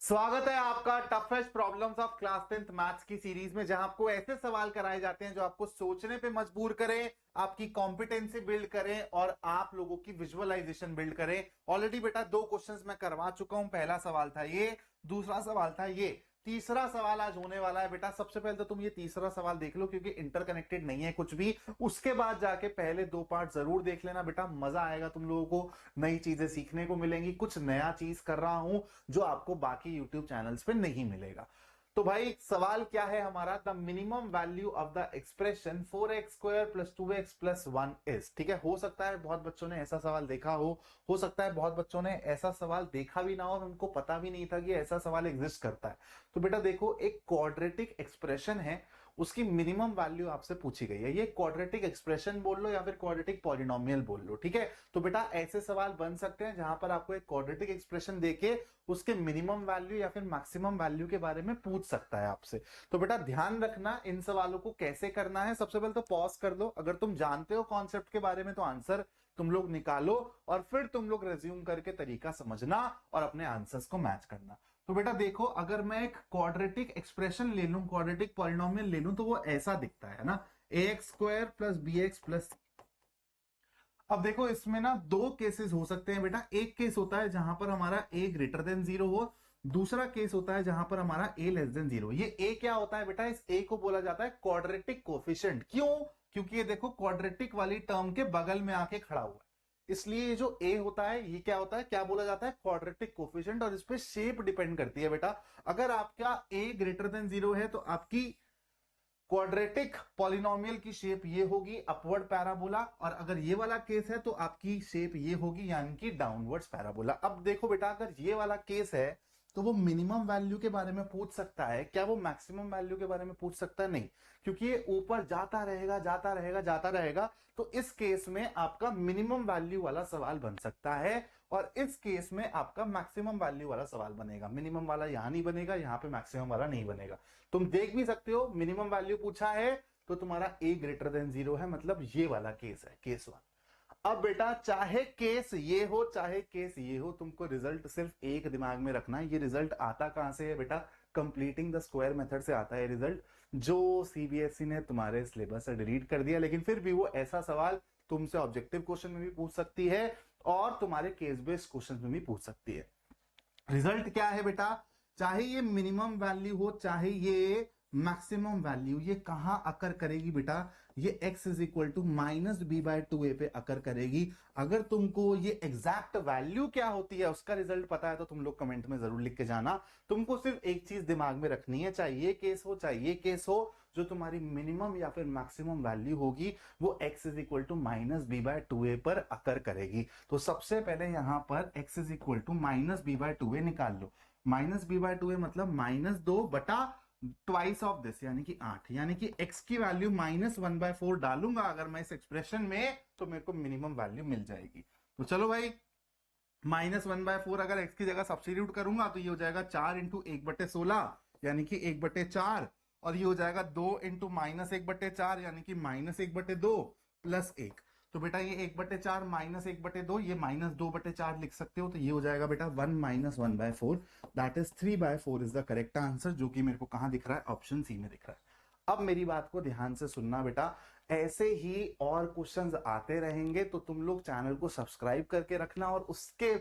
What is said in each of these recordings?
स्वागत है आपका toughest problems of class 10th maths की सीरीज में, जहां आपको ऐसे सवाल कराए जाते हैं जो आपको सोचने पे मजबूर करें, आपकी कॉम्पिटेंसी बिल्ड करें और आप लोगों की विजुअलाइजेशन बिल्ड करें। ऑलरेडी बेटा दो क्वेश्चंस मैं करवा चुका हूं। पहला सवाल था ये, दूसरा सवाल था ये, तीसरा सवाल आज होने वाला है। बेटा सबसे पहले तो तुम ये तीसरा सवाल देख लो क्योंकि इंटरकनेक्टेड नहीं है कुछ भी। उसके बाद जाके पहले दो पार्ट जरूर देख लेना बेटा, मजा आएगा तुम लोगों को, नई चीजें सीखने को मिलेंगी। कुछ नया चीज कर रहा हूं जो आपको बाकी यूट्यूब चैनल्स पे नहीं मिलेगा। तो भाई सवाल क्या है हमारा, the minimum value of the expression 4x² plus 2x+1 is. ठीक है, हो सकता है बहुत बच्चों ने ऐसा सवाल देखा हो सकता है बहुत बच्चों ने ऐसा सवाल देखा भी ना हो और उनको पता भी नहीं था कि ऐसा सवाल एग्जिस्ट करता है। तो बेटा देखो, एक क्वाड्रेटिक एक्सप्रेशन है, उसकी मिनिमम वैल्यू आपसे पूछी गई है। ये क्वाड्रेटिक एक्सप्रेशन बोल लो या फिर क्वाड्रेटिक पॉलिनोमियल बोल लो, ठीक है। तो बेटा ऐसे सवाल बन सकते हैं जहां पर आपको एक क्वाड्रेटिक एक्सप्रेशन देके उसके मिनिमम वैल्यू या फिर मैक्सिमम वैल्यू के बारे में पूछ सकता है आपसे। तो बेटा ध्यान रखना इन सवालों को कैसे करना है। सबसे पहले तो पॉज कर दो, अगर तुम जानते हो कॉन्सेप्ट के बारे में तो आंसर तुम लोग निकालो और फिर तुम लोग रेज्यूम करके तरीका समझना और अपने आंसर्स को मैच करना। तो बेटा देखो, अगर मैं एक क्वाड्रेटिक एक्सप्रेशन ले लूं, क्वाड्रेटिक पॉलिनोमियल ले लूं, तो वो ऐसा दिखता है ना, ax² प्लस bx+। अब देखो इसमें ना दो केसेस हो सकते हैं बेटा। एक केस होता है जहां पर हमारा a greater than 0 हो, दूसरा केस होता है जहां पर हमारा a<0। ये a क्या होता है बेटा, इस a को बोला जाता है क्वाड्रेटिक कोफिशिएंट। क्यों? क्योंकि ये देखो क्वाड्रेटिक वाली टर्म के बगल में आके खड़ा हुआ है, इसलिए ये जो a होता है ये क्या होता है, क्या बोला जाता है, क्वाड्रेटिक कोफिशिएंट। और इस पे शेप डिपेंड करती है बेटा। अगर आपका a<0 है तो आपकी क्वाड्रेटिक पॉलिनोमियल की शेप ये होगी, अपवर्ड पैराबोला। और अगर ये वाला केस है तो आपकी शेप ये होगी, यानी कि डाउनवर्ड्स पैराबोला। अब देखो बेटा, अगर ये वाला केस है तो वो मिनिमम वैल्यू के बारे में पूछ सकता है, क्या वो मैक्सिमम वैल्यू के बारे में पूछ सकता है? नहीं, क्योंकि ये ऊपर जाता रहेगा जाता रहेगा जाता रहेगा। तो इस केस में आपका मिनिमम वैल्यू वाला सवाल बन सकता है और इस केस में आपका मैक्सिमम वैल्यू वाला सवाल बनेगा। मिनिमम वाला यहां नहीं बनेगा, यहां पे मैक्सिमम वाला नहीं बनेगा। तुम देख भी सकते हो, मिनिमम वैल्यू पूछा है तो तुम्हारा a>0 है, मतलब ये वाला केस है, केस 1। अब बेटा चाहे केस ये हो चाहे केस ये हो, तुमको रिजल्ट सिर्फ एक दिमाग में रखना है। ये रिजल्ट आता कहां से है बेटा, कंप्लीटिंग द स्क्वायर मेथड से आता है रिजल्ट, जो सीबीएसई ने तुम्हारे सिलेबस से डिलीट कर दिया। लेकिन फिर भी वो ऐसा सवाल तुमसे ऑब्जेक्टिव क्वेश्चन में भी पूछ सकती है और तुम्हारे केस बेस्ड क्वेश्चन में भी पूछ सकती है। रिजल्ट क्या है बेटा, चाहे ये मिनिमम वैल्यू हो चाहे ये मैक्सिमम वैल्यू, ये कहां अकर करेगी बेटा, ये x is equal to -b/2a पे अकर करेगी। अगर तुमको ये एग्जैक्ट वैल्यू क्या होती है उसका रिजल्ट पता है तो तुम लोग कमेंट में जरूर लिख के जाना। तुमको सिर्फ एक चीज दिमाग में रखनी है, चाहे ये केस हो चाहे ये केस हो, जो तुम्हारी मिनिमम या फिर मैक्सिमम वैल्यू होगी वो x is equal to -b/2a पर अकर करेगी। तो सबसे पहले यहां पर x is equal to -b/2a निकाल लो। -b/2a मतलब -2 ट्वाइस ऑफ दिस, यानी कि 8, यानी कि x की वैल्यू -1/4 डालूंगा अगर मैं इस एक्सप्रेशन में, तो मेरे को मिनिमम वैल्यू मिल जाएगी। तो चलो भाई, -1/4 अगर x की जगह सब्स्टिट्यूट करूंगा तो ये हो जाएगा 4 × 1/16, यानी कि 1/4। और ये हो जाएगा 2 × -1/4, यानी कि -1/2 प्लस 1। तो बेटा ये 1/4 -1/2, ये -2/4 लिख सकते हो। तो ये हो जाएगा बेटा 1 - 1/4, that is 3/4 is the correct answer, जो कि मेरे को कहां दिख रहा है, ऑप्शन सी में दिख रहा है। अब मेरी बात को ध्यान से सुनना बेटा, ऐसे ही और क्वेश्चंस आते रहेंगे तो तुम लोग चैनल को सब्सक्राइब करके रखना। और उसके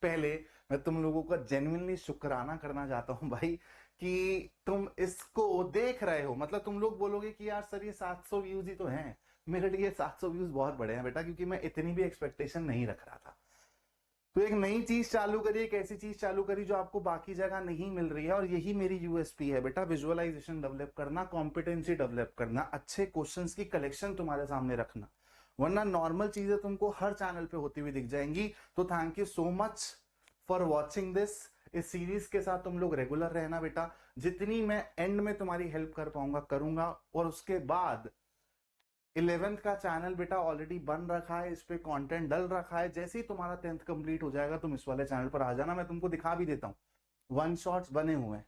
पहले मैं तुम लोगों का जेन्युइनली शुक्राना करना चाहता हूं भाई कि तुम इसको देख रहे हो। मतलब तुम लोग बोलोगे कि यार सर ये 700 व्यूज ही तो हैं। मेरे लिए 700 व्यूज बहुत बड़े हैं बेटा, क्योंकि मैं इतनी भी एक्सपेक्टेशन नहीं रख रहा था। तो एक नई चीज चालू करी, एक ऐसी चीज चालू करी जो आपको बाकी जगह नहीं मिल रही है, और यही मेरी यूएसपी है बेटा, विजुअलाइजेशन डेवलप करना, कॉम्पिटेंसी डेवलप करना, अच्छे क्वेश्चंस की कलेक्शन तुम्हारे सामने रखना। वरना नॉर्मल चीजें तुमको हर चैनल पे होती हुई दिख जाएंगी। तो thank you so much for watching this. इस सीरीज के साथ तुम लोग रेगुलर रहना बेटा, जितनी मैं एंड में तुम्हारी हेल्प कर पाऊंगा करूंगा। और उसके बाद 11th का चैनल बेटा ऑलरेडी बन रखा है, इस पे कंटेंट डल रखा है। जैसे ही तुम्हारा 10th कंप्लीट हो जाएगा तुम इस वाले चैनल पर आ जाना, मैं तुमको दिखा भी देता हूं, वन शॉट्स बने हुए हैं।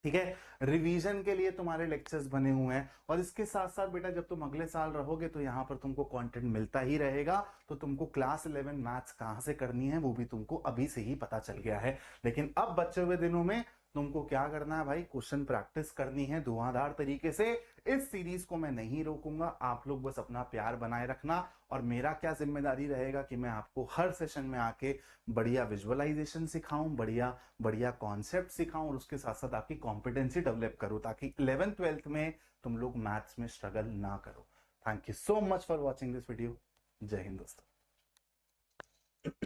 ठीक है। रिवीजन के लिए तुम्हारे लेक्चर्स बने हुए हैं, और इसके साथ साथ बेटा जब तुम अगले साल रहोगे तो यहाँ पर तुमको कंटेंट मिलता ही रहेगा। तो तुमको क्लास 11 मैथ्स कहाँ से करनी है वो भी तुमको अभी से ही पता चल गया है। लेकिन अब बचे हुए दिनों में तुमको क्या करना है भाई, क्वेश्चन प्रैक्टिस करनी है धुआंधार तरीके से। इस सीरीज को मैं नहीं रोकूंगा, आप लोग बस अपना प्यार बनाए रखना, और मेरा क्या जिम्मेदारी रहेगा कि मैं आपको हर सेशन में आके बढ़िया विजुअलाइजेशन सिखाऊं, बढ़िया बढ़िया कॉन्सेप्ट सिखाऊं, और उसके साथ साथ आपकी कॉम्पिटेंसी डेवलप करूं, ताकि 11th 12th में तुम लोग मैथ्स में स्ट्रगल ना करो। Thank you so much for watching this video. जय हिंद दोस्तों।